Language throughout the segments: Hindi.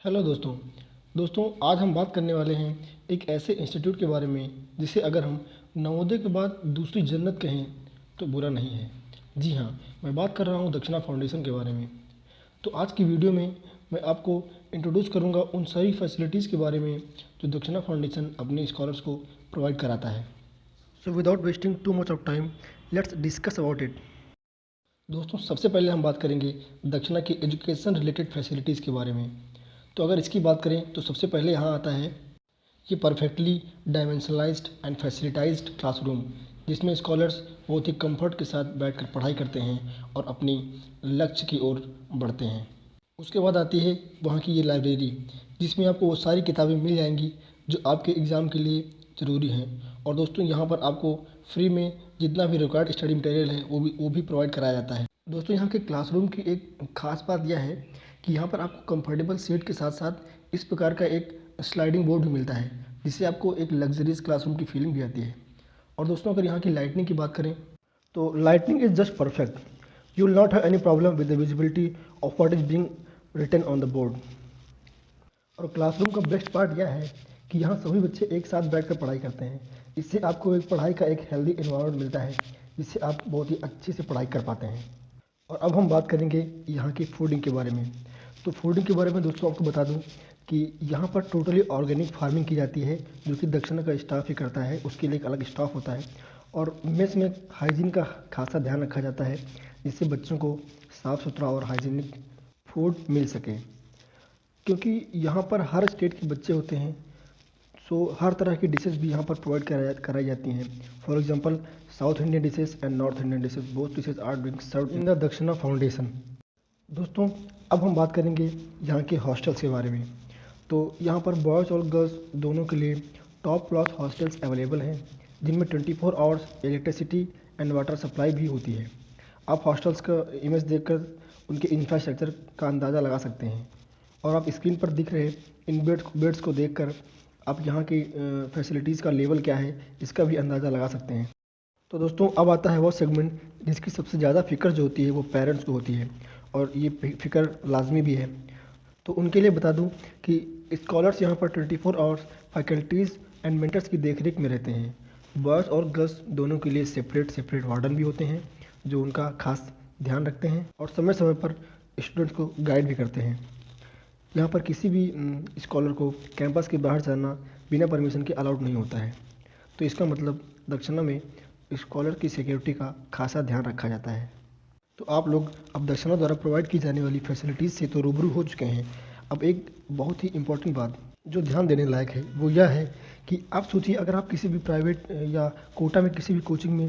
हेलो दोस्तों। आज हम बात करने वाले हैं एक ऐसे इंस्टीट्यूट के बारे में जिसे अगर हम नवोदय के बाद दूसरी जन्नत कहें तो बुरा नहीं है। जी हाँ, मैं बात कर रहा हूँ दक्षिणा फाउंडेशन के बारे में। तो आज की वीडियो में मैं आपको इंट्रोड्यूस करूँगा उन सारी फैसिलिटीज़ के बारे में जो दक्षिणा फाउंडेशन अपने स्कॉलर्स को प्रोवाइड कराता है। So without wasting too much of time, let's discuss about it. दोस्तों, सबसे पहले हम बात करेंगे दक्षिणा की एजुकेशन रिलेटेड फैसिलिटीज़ के बारे में। तो अगर इसकी बात करें तो सबसे पहले यहाँ आता है ये परफेक्टली डायमेंशनलाइज्ड एंड फैसिलिटाइज्ड क्लासरूम, जिसमें स्कॉलर्स बहुत ही कंफर्ट के साथ बैठकर पढ़ाई करते हैं और अपनी लक्ष्य की ओर बढ़ते हैं। उसके बाद आती है वहाँ की ये लाइब्रेरी, जिसमें आपको वो सारी किताबें मिल जाएंगी जो आपके एग्ज़ाम के लिए ज़रूरी हैं। और दोस्तों, यहाँ पर आपको फ्री में जितना भी रिक्वायर्ड स्टडी मटेरियल है वो भी प्रोवाइड कराया जाता है। दोस्तों, यहाँ के क्लासरूम की एक ख़ास बात यह है कि यहाँ पर आपको कंफर्टेबल सीट के साथ साथ इस प्रकार का एक स्लाइडिंग बोर्ड भी मिलता है, जिससे आपको एक लग्जरियस क्लासरूम की फीलिंग भी आती है। और दोस्तों, अगर यहाँ की लाइटनिंग की बात करें तो lightning is just perfect. You will not have any problem with the visibility of what is being written on the board. और क्लासरूम का बेस्ट पार्ट यह है कि यहाँ सभी बच्चे एक साथ बैठकर पढ़ाई करते हैं। इससे आपको एक पढ़ाई का एक हेल्दी एनवायरनमेंट मिलता है, जिससे आप बहुत ही अच्छे से पढ़ाई कर पाते हैं। और अब हम बात करेंगे यहाँ की फूडिंग के बारे में। तो फूडिंग के बारे में दोस्तों आपको बता दूँ कि यहाँ पर टोटली ऑर्गेनिक फार्मिंग की जाती है, जो कि दक्षिणा का स्टाफ ही करता है। उसके लिए एक अलग स्टाफ होता है। और मेस में हाइजीन का खासा ध्यान रखा जाता है, जिससे बच्चों को साफ़ सुथरा और हाइजीनिक फूड मिल सके। क्योंकि यहाँ पर हर स्टेट के बच्चे होते हैं, सो हर तरह की डिशेज़ भी यहाँ पर प्रोवाइड कराई जाती हैं। For example, south Indian dishes and north Indian dishes, both dishes are being served in the Dakshina Foundation. दोस्तों, अब हम बात करेंगे यहाँ के हॉस्टल्स के बारे में। तो यहाँ पर बॉयज़ और गर्ल्स दोनों के लिए टॉप क्लास हॉस्टल्स अवेलेबल हैं, जिनमें 24 hours electricity and water supply भी होती है। आप हॉस्टल्स का इमेज देखकर उनके इंफ्रास्ट्रक्चर का अंदाज़ा लगा सकते हैं। और आप स्क्रीन पर दिख रहे इन बेड्स को देखकर आप यहाँ की फैसिलिटीज़ का लेवल क्या है, इसका भी अंदाज़ा लगा सकते हैं। तो दोस्तों, अब आता है वो सेगमेंट जिसकी सबसे ज़्यादा फ़िक्र जो होती है वो पेरेंट्स को होती है, और ये फ़िक्र लाजमी भी है। तो उनके लिए बता दूं कि स्कॉलर्स यहाँ पर 24 आवर्स फैकल्टीज़ एंड मेंटर्स की देखरेख में रहते हैं। बॉयज़ और गर्ल्स दोनों के लिए सेपरेट वार्डन भी होते हैं, जो उनका खास ध्यान रखते हैं और समय समय पर स्टूडेंट्स को गाइड भी करते हैं। यहाँ पर किसी भी स्कॉलर को कैंपस के बाहर जाना बिना परमिशन के अलाउड नहीं होता है। तो इसका मतलब दक्षिणा में स्कॉलर की सिक्योरिटी का खासा ध्यान रखा जाता है। तो आप लोग अब दक्षिणा द्वारा प्रोवाइड की जाने वाली फैसिलिटीज़ से तो रूबरू हो चुके हैं। अब एक बहुत ही इम्पोर्टेंट बात जो ध्यान देने लायक है वो यह है कि आप सोचिए, अगर आप किसी भी प्राइवेट या कोटा में किसी भी कोचिंग में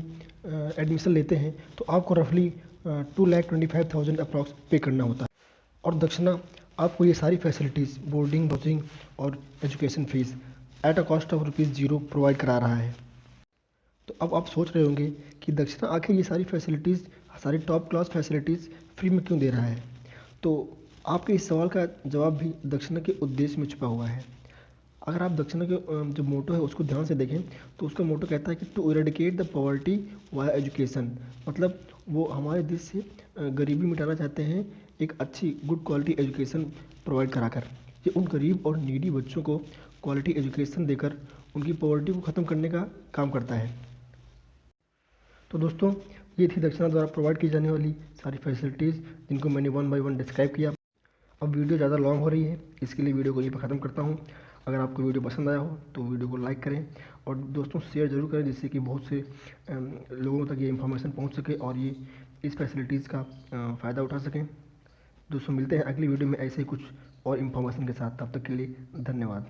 एडमिशन लेते हैं तो आपको रफली 2,25,000 अप्रॉक्स पे करना होता है। और दक्षिणा आपको ये सारी फैसिलिटीज़, बोर्डिंग, लॉजिंग और education fees at a cost of ₹0 provide करा रहा है। तो अब आप सोच रहे होंगे कि दक्षिणा आखिर ये सारी फैसिलिटीज़, सारी टॉप क्लास फैसिलिटीज़ फ्री में क्यों दे रहा है। तो आपके इस सवाल का जवाब भी दक्षिणा के उद्देश्य में छुपा हुआ है। अगर आप दक्षिणा के जो मोटो है उसको ध्यान से देखें तो उसका मोटो कहता है कि to eradicate the poverty via education. मतलब वो हमारे देश से गरीबी मिटाना चाहते हैं, एक अच्छी गुड क्वालिटी एजुकेशन प्रोवाइड कराकर। ये उन गरीब और नीडी बच्चों को क्वालिटी एजुकेशन देकर उनकी पॉवर्टी को ख़त्म करने का काम करता है। तो दोस्तों, ये थी दक्षिणा द्वारा प्रोवाइड की जाने वाली सारी फैसिलिटीज़, जिनको मैंने वन बाय वन डिस्क्राइब किया। अब वीडियो ज़्यादा लॉन्ग हो रही है, इसके लिए वीडियो को यहीं पर ख़त्म करता हूँ। अगर आपको वीडियो पसंद आया हो तो वीडियो को लाइक करें और दोस्तों शेयर ज़रूर करें, जिससे कि बहुत से लोगों तक ये इन्फॉर्मेशन पहुँच सके और ये इस फैसिलिटीज़ का फ़ायदा उठा सकें। दोस्तों, मिलते हैं अगली वीडियो में ऐसे ही कुछ और इन्फॉर्मेशन के साथ। तब तक के लिए धन्यवाद।